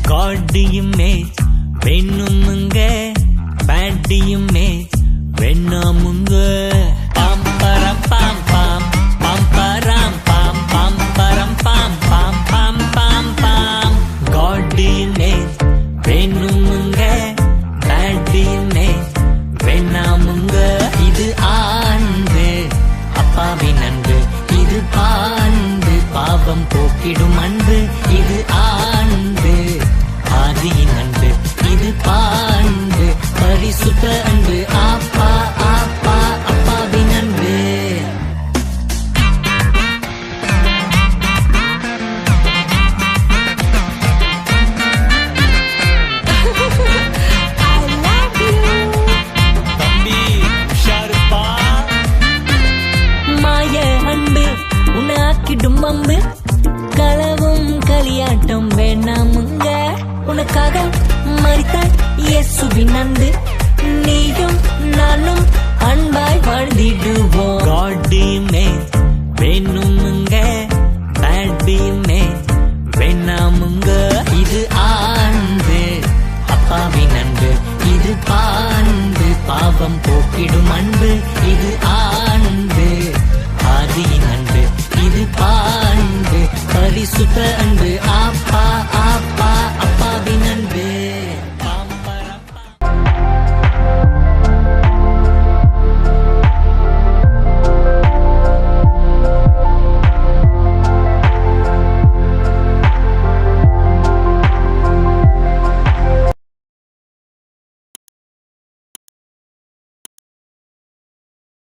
காடியுமே வெண்ணுமுங்க பேட்டியுமே வெண்ணாமுங்க பாம் பரம் பாம் பாம் பாம் பரம் பாம் பாம் பரம் பாம் பாம் பாம் பாம் பாம் காடியுமே வெண்ணுமுங்க பேட்டியுமே வெண்ணாமுங்க இது ஆண்டு அப்பாவின் அன்பு இது பாண்டு பாவம் போக்கிடும் அன்பு இது ஆண்டு ஆதியின் அன்பு இது பாண்டு பரிசுத்த அன்பு அப்பா அப்பா அப்பாவின் அன்பு தம்பி உஷாருப்பா மாய அன்பு உனக்கிடும் அம்பு களவும் களியாட்டம் வேணாமுங்க உனக்காக மரித்தாய் இயேசுவின் அன்பு நீயும் நானும் அன்பாய் வாழ்ந்திடுவோம்.